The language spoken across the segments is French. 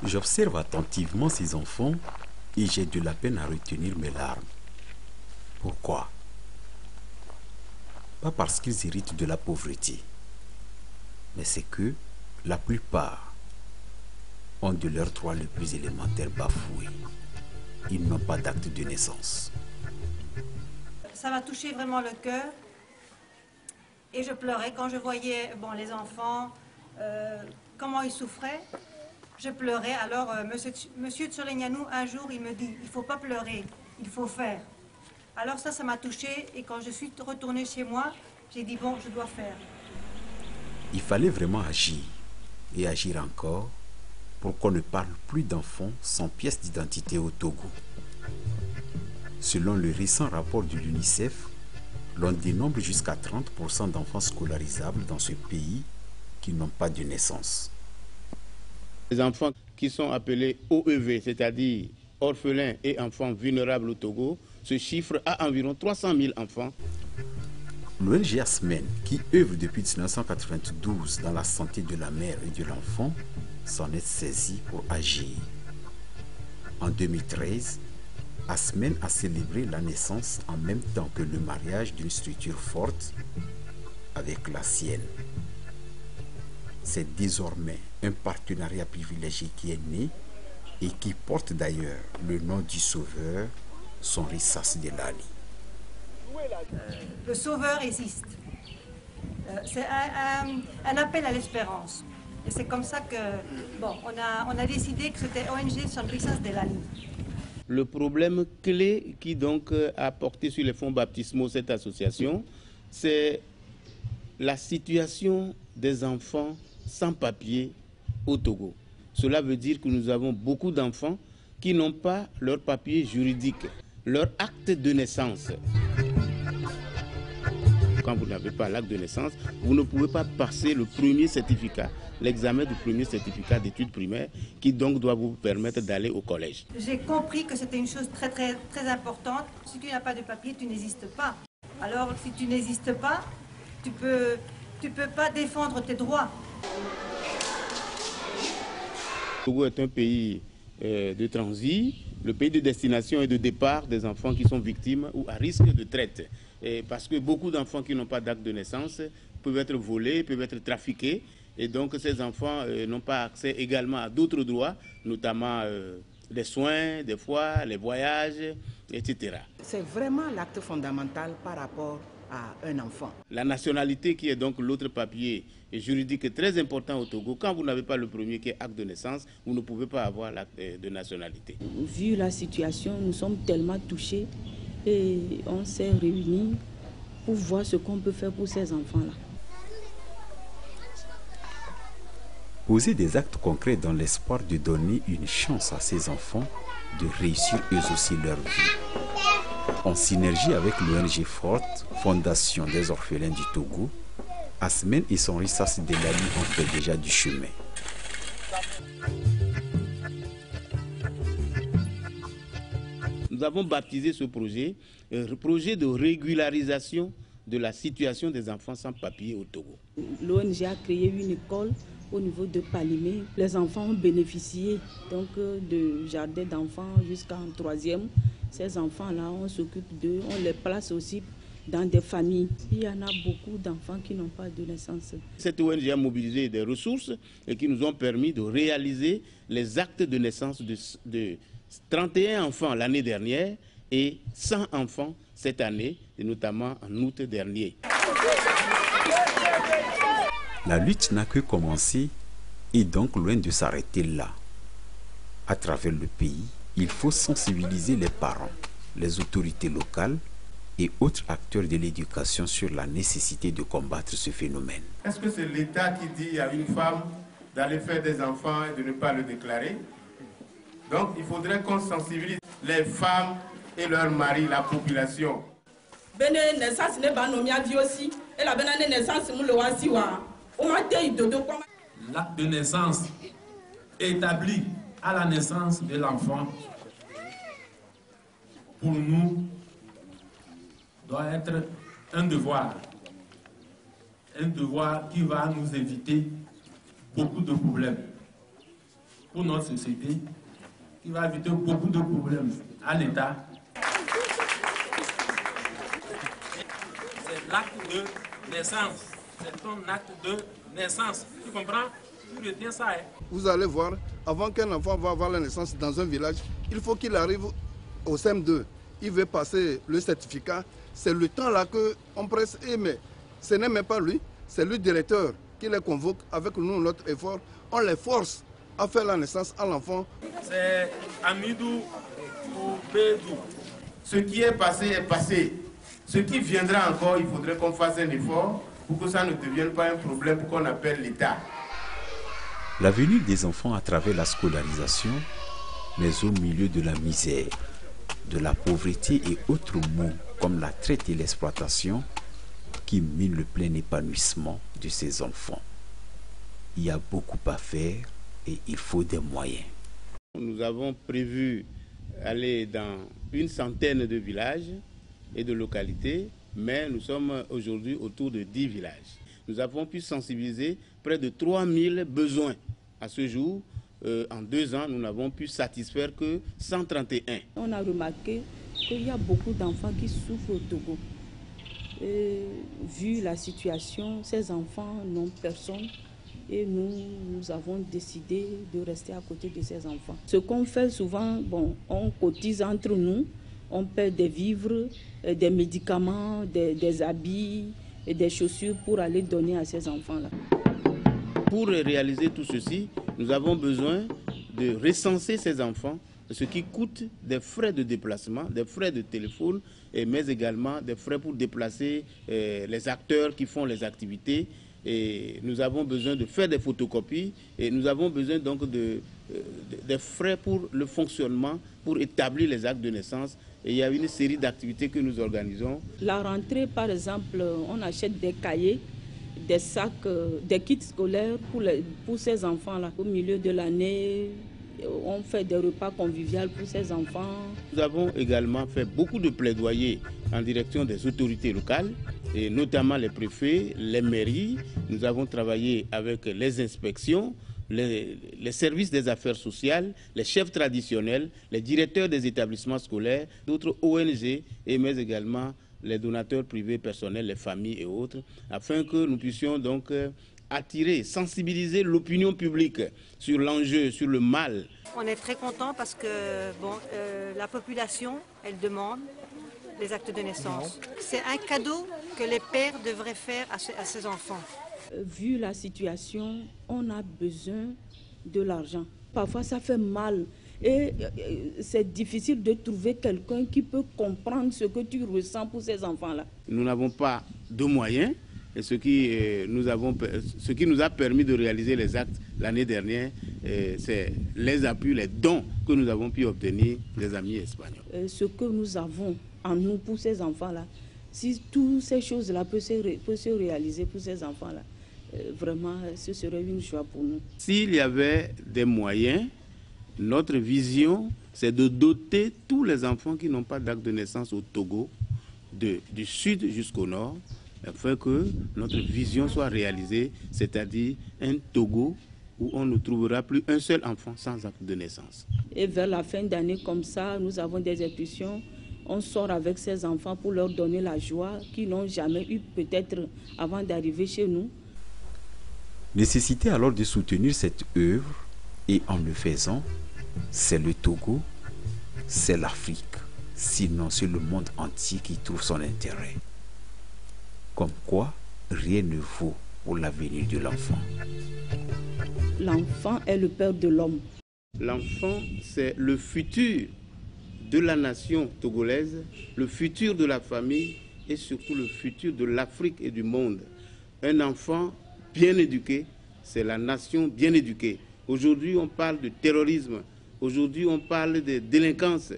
J'observe attentivement ces enfants et j'ai de la peine à retenir mes larmes. Pourquoi? Pas parce qu'ils héritent de la pauvreté, mais c'est que la plupart ont de leurs droits les plus élémentaires bafoués. Ils n'ont pas d'acte de naissance. Ça m'a touché vraiment le cœur et je pleurais quand je voyais les enfants, comment ils souffraient. Je pleurais. Alors, monsieur Tsolenyanou, un jour, il me dit, il ne faut pas pleurer, il faut faire. Alors ça m'a touchée et quand je suis retournée chez moi, j'ai dit, bon, je dois faire. Il fallait vraiment agir et agir encore pour qu'on ne parle plus d'enfants sans pièce d'identité au Togo. Selon le récent rapport de l'UNICEF, l'on dénombre jusqu'à 30% d'enfants scolarisables dans ce pays qui n'ont pas de naissance. Les enfants qui sont appelés OEV, c'est-à-dire orphelins et enfants vulnérables au Togo, se chiffrent à environ 300 000 enfants. L'ONG ASMEN, qui œuvre depuis 1992 dans la santé de la mère et de l'enfant, s'en est saisie pour agir. En 2013, ASMEN a célébré la naissance en même temps que le mariage d'une structure forte avec la sienne. C'est désormais un partenariat privilégié qui est né et qui porte d'ailleurs le nom du sauveur, son Rissas Delali. Le sauveur existe. C'est un appel à l'espérance. Et c'est comme ça que, on a décidé que c'était ONG Son Rissas Delali. Le problème clé qui donc a porté sur les fonds baptismaux cette association, c'est la situation des enfants sans papier au Togo. Cela veut dire que nous avons beaucoup d'enfants qui n'ont pas leur papier juridique, leur acte de naissance. Quand vous n'avez pas l'acte de naissance, vous ne pouvez pas passer le premier certificat, l'examen du premier certificat d'études primaires, qui donc doit vous permettre d'aller au collège. J'ai compris que c'était une chose très, très, très importante. Si tu n'as pas de papier, tu n'existes pas. Alors, si tu n'existes pas, tu peux pas défendre tes droits. Le Togo est un pays de transit, le pays de destination et de départ des enfants qui sont victimes ou à risque de traite. Parce que beaucoup d'enfants qui n'ont pas d'acte de naissance peuvent être volés, peuvent être trafiqués. Et donc ces enfants n'ont pas accès également à d'autres droits, notamment les soins, des fois, les voyages, etc. C'est vraiment l'acte fondamental par rapport à un enfant. La nationalité qui est donc l'autre papier juridique très important au Togo, quand vous n'avez pas le premier qui est acte de naissance, vous ne pouvez pas avoir l'acte de nationalité. Vu la situation, nous sommes tellement touchés et on s'est réunis pour voir ce qu'on peut faire pour ces enfants-là. Poser des actes concrets dans l'espoir de donner une chance à ces enfants de réussir eux aussi leur vie. En synergie avec l'ONG Forte, Fondation des orphelins du Togo, ASMEN et son Rissas Delali ont fait déjà du chemin. Nous avons baptisé ce projet, projet de régularisation de la situation des enfants sans papier au Togo. L'ONG a créé une école au niveau de Palimé. Les enfants ont bénéficié donc de jardin d'enfants jusqu'en 3e. Ces enfants-là, on s'occupe d'eux, on les place aussi dans des familles. Il y en a beaucoup d'enfants qui n'ont pas de naissance. Cette ONG a mobilisé des ressources et qui nous ont permis de réaliser les actes de naissance de 31 enfants l'année dernière et 100 enfants cette année, et notamment en août dernier. La lutte n'a que commencé et donc loin de s'arrêter là. À travers le pays, il faut sensibiliser les parents, les autorités locales et autres acteurs de l'éducation sur la nécessité de combattre ce phénomène. Est-ce que c'est l'État qui dit à une femme d'aller faire des enfants et de ne pas le déclarer? Donc il faudrait qu'on sensibilise les femmes et leurs maris, la population. L'acte de naissance établi à la naissance de l'enfant, pour nous, doit être un devoir qui va nous éviter beaucoup de problèmes. pour notre société, qui va éviter beaucoup de problèmes à l'État. C'est l'acte de naissance. C'est ton acte de naissance. Tu comprends? Tu retiens ça, hein? Vous allez voir, avant qu'un enfant va avoir la naissance dans un village, il faut qu'il arrive au CM2. Il veut passer le certificat. C'est le temps là qu'on presse. Mais ce n'est même pas lui, c'est le directeur qui les convoque avec nous, notre effort. On les force à faire la naissance à l'enfant. C'est Amidou ou Bédou. Ce qui est passé. Ce qui viendra encore, il faudrait qu'on fasse un effort pour que ça ne devienne pas un problème qu'on appelle l'État. L'avenir des enfants à travers la scolarisation, mais au milieu de la misère, de la pauvreté et autres maux comme la traite et l'exploitation qui minent le plein épanouissement de ces enfants. Il y a beaucoup à faire et il faut des moyens. Nous avons prévu aller dans une centaine de villages et de localités, mais nous sommes aujourd'hui autour de 10 villages. Nous avons pu sensibiliser près de 3000 besoins. À ce jour, en 2 ans, nous n'avons pu satisfaire que 131. On a remarqué qu'il y a beaucoup d'enfants qui souffrent au Togo. Et, vu la situation, ces enfants n'ont personne et nous avons décidé de rester à côté de ces enfants. Ce qu'on fait souvent, on cotise entre nous, on paie des vivres, des médicaments, des habits et des chaussures pour aller donner à ces enfants-là. Pour réaliser tout ceci, nous avons besoin de recenser ces enfants, ce qui coûte des frais de déplacement, des frais de téléphone, mais également des frais pour déplacer les acteurs qui font les activités. Et nous avons besoin de faire des photocopies et nous avons besoin donc des frais pour le fonctionnement, pour établir les actes de naissance. Et il y a une série d'activités que nous organisons. La rentrée, par exemple, on achète des cahiers, des sacs, des kits scolaires pour ces enfants-là. Au milieu de l'année, on fait des repas conviviaux pour ces enfants. Nous avons également fait beaucoup de plaidoyers en direction des autorités locales, et notamment les préfets, les mairies. Nous avons travaillé avec les inspections, les services des affaires sociales, les chefs traditionnels, les directeurs des établissements scolaires, d'autres ONG, mais également les donateurs privés personnels, les familles et autres, afin que nous puissions donc attirer, sensibiliser l'opinion publique sur l'enjeu, sur le mal. On est très content parce que la population, elle demande les actes de naissance. C'est un cadeau que les pères devraient faire à ces enfants. Vu la situation, on a besoin de l'argent. Parfois, ça fait mal. Et c'est difficile de trouver quelqu'un qui peut comprendre ce que tu ressens pour ces enfants-là. Nous n'avons pas de moyens. Et ce qui nous a permis de réaliser les actes l'année dernière, c'est les appuis, les dons que nous avons pu obtenir des amis espagnols. Ce que nous avons en nous pour ces enfants-là, si toutes ces choses-là peuvent se réaliser pour ces enfants-là, vraiment, ce serait une joie pour nous. S'il y avait des moyens, notre vision, c'est de doter tous les enfants qui n'ont pas d'acte de naissance au Togo, du sud jusqu'au nord, afin que notre vision soit réalisée, c'est-à-dire un Togo où on ne trouvera plus un seul enfant sans acte de naissance. Et vers la fin d'année comme ça, nous avons des institutions, on sort avec ces enfants pour leur donner la joie qu'ils n'ont jamais eu peut-être avant d'arriver chez nous. Nécessité alors de soutenir cette œuvre et en le faisant, c'est le Togo, c'est l'Afrique, sinon c'est le monde entier qui trouve son intérêt. Comme quoi, rien ne vaut pour l'avenir de l'enfant. L'enfant est le père de l'homme. L'enfant, c'est le futur de la nation togolaise, le futur de la famille et surtout le futur de l'Afrique et du monde. Un enfant bien éduqué, c'est la nation bien éduquée. Aujourd'hui, on parle de terrorisme. Aujourd'hui, on parle de délinquance.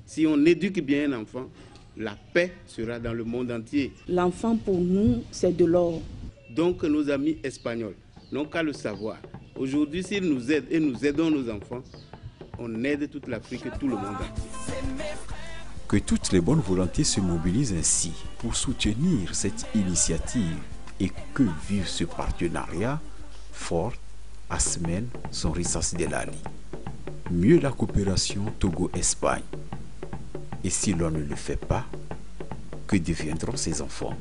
Si on éduque bien un enfant, la paix sera dans le monde entier. L'enfant, pour nous, c'est de l'or. Donc, nos amis espagnols n'ont qu'à le savoir. Aujourd'hui, s'ils nous aident et nous aidons nos enfants, on aide toute l'Afrique et tout le monde entier. Que toutes les bonnes volontés se mobilisent ainsi pour soutenir cette initiative et que vive ce partenariat fort, Asmen Sonrisas Delali. mieux la coopération Togo-Espagne. Et si l'on ne le fait pas, que deviendront ces enfants ?